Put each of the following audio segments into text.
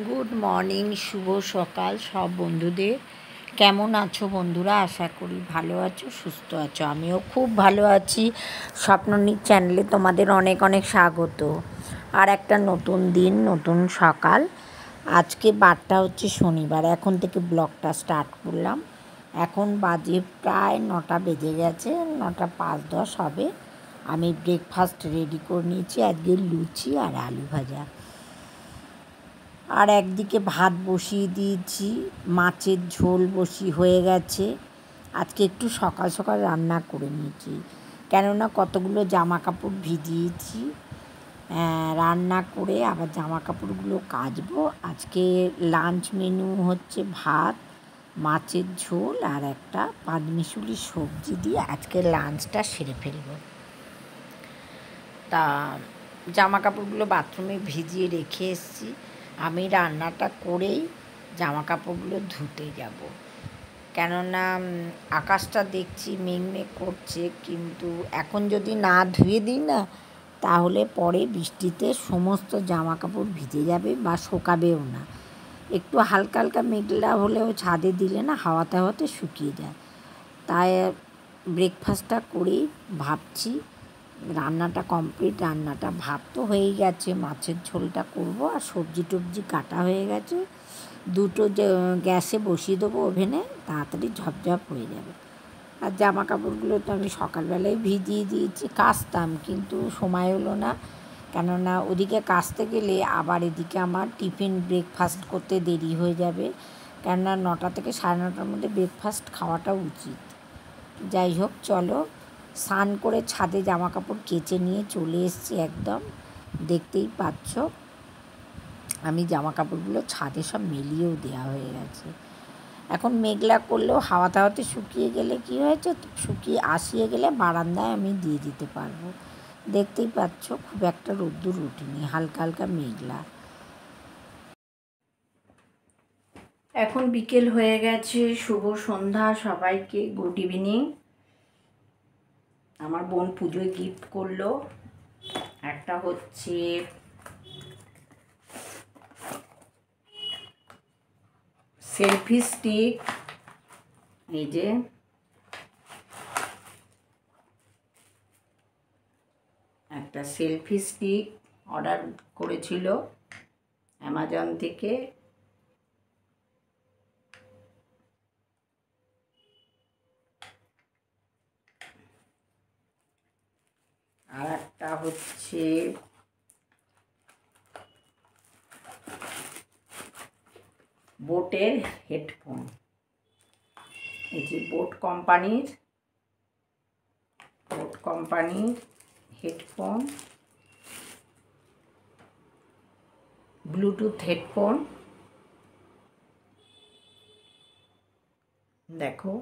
Good morning, শুভ সকাল সব বন্ধুদের। কেমন আছো বন্ধুরা? আশা করি ভালো আছো, সুস্থ আছো। আমিও খুব ভালো আছি। স্বপ্ননীর চ্যানেলে তোমাদের অনেক অনেক স্বাগত। আর একটা নতুন দিন, নতুন সকাল। আজকে বারটা হচ্ছে শনিবার। এখন থেকে ব্লগটা স্টার্ট করলাম। এখন বাজে প্রায় 9টা বেজে গেছে, 9:05-10 হবে। আমি ব্রেকফাস্ট রেডি করে নিয়েছি। আজকে লুচি আর আলু ভাজা। আর একদিকে ভাত বসিয়ে দিয়েছি, মাছের ঝোল হয়ে গেছে। আজকে একটু সকাল সকাল রান্না করে নিয়েছি, কেননা কতগুলো জামা কাপড় ভিজিয়েছি। রান্না করে আবার জামা কাপড়গুলো কাচবো। আজকে লাঞ্চ মেনু হচ্ছে ভাত, মাছের ঝোল আর একটা পাঁচমিশুলি সবজি দিয়ে আজকে লাঞ্চটা সেরে ফেলবো। তা জামা কাপড়গুলো বাথরুমে ভিজিয়ে রেখে এসেছি। আমি রান্নাটা করেই জামা কাপড়গুলো ধুতে যাব, কেননা আকাশটা দেখছি মেঘমেঘ করছে, কিন্তু এখন যদি না ধুয়ে দিই না, তাহলে পরে বৃষ্টিতে সমস্ত জামা কাপড় ভিজে যাবে বা শোকাবেও না। একটু হালকা হালকা মেঘলা হলেও ছাদে দিলে না হাওয়াতে হাওয়াতে শুকিয়ে যায়। তাই ব্রেকফাস্টটা করেই ভাবছি, রান্নাটা কমপ্লিট। রান্নাটা ভাত তো হয়েই গেছে, মাছের ঝোলটা করব আর সবজি টবজি কাটা হয়ে গেছে। দুটো গ্যাসে বসিয়ে দেবো ওভেনে, তাড়াতাড়ি ঝপঝপ হয়ে যাবে। আর জামা কাপড়গুলো তো আমি সকালবেলায় ভিজিয়ে দিয়েছি, কাচতাম, কিন্তু সময় হলো না। কেননা ওদিকে কাচতে গেলে আবার এদিকে আমার টিফিন ব্রেকফাস্ট করতে দেরি হয়ে যাবে, কেননা 9টা থেকে 9:30টার মধ্যে ব্রেকফাস্ট খাওয়াটা উচিত। যাই হোক, চলো। স্নান করে ছাদে জামা কাপড় কেচে নিয়ে চলে এসেছি একদম। দেখতেই পাচ্ছ, আমি জামা কাপড়গুলো ছাদে সব মেলিয়েও দেওয়া হয়ে গেছে। এখন মেঘলা করলেও হাওয়াতে হাওয়াতে শুকিয়ে গেলে কী হয়েছে, শুকিয়ে আসিয়ে গেলে বারান্দায় আমি দিয়ে দিতে পারবো। দেখতেই পাচ্ছ, খুব একটা রোদ্দুর উঠেনি, হালকা হালকা মেঘলা। এখন বিকেল হয়ে গেছে। শুভ সন্ধ্যা সবাইকে, গুড ইভিনিং। আমার বোন পুজোয় গিফট করলো। একটা হচ্ছে সেলফি স্টিক, এই যে একটা সেলফি স্টিক অর্ডার করেছিল অ্যামাজন থেকে। আর একটা হচ্ছে বোটের হেডফোন, এই যে বোট কোম্পানির হেডফোন, ব্লুটুথ হেডফোন। দেখো,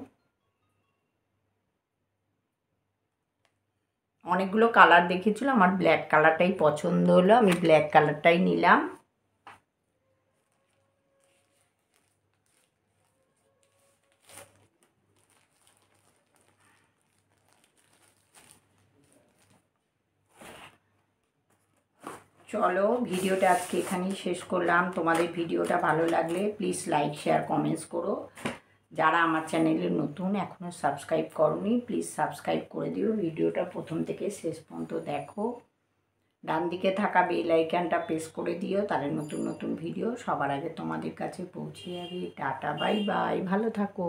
অনেকগুলো কালার দেখেছিল, আমার ব্ল্যাক কালারটাই পছন্দ হলো, আমি ব্ল্যাক কালারটাই নিলাম। চলো, ভিডিওটা আজকে এখানেই শেষ করলাম। তোমাদের ভিডিওটা ভালো লাগলে প্লিজ লাইক, শেয়ার, কমেন্টস করো। যারা আমার চ্যানেলে নতুন, এখনও সাবস্ক্রাইব করোনি, প্লিজ সাবস্ক্রাইব করে দিও। ভিডিওটা প্রথম থেকে শেষ পর্যন্ত দেখো। ডান দিকে থাকা বেল আইকনটা প্রেস করে দিও, তাহলে নতুন নতুন ভিডিও সবার আগে তোমাদের কাছে পৌঁছে যাবে। টাটা, বাই বাই, ভালো থাকো।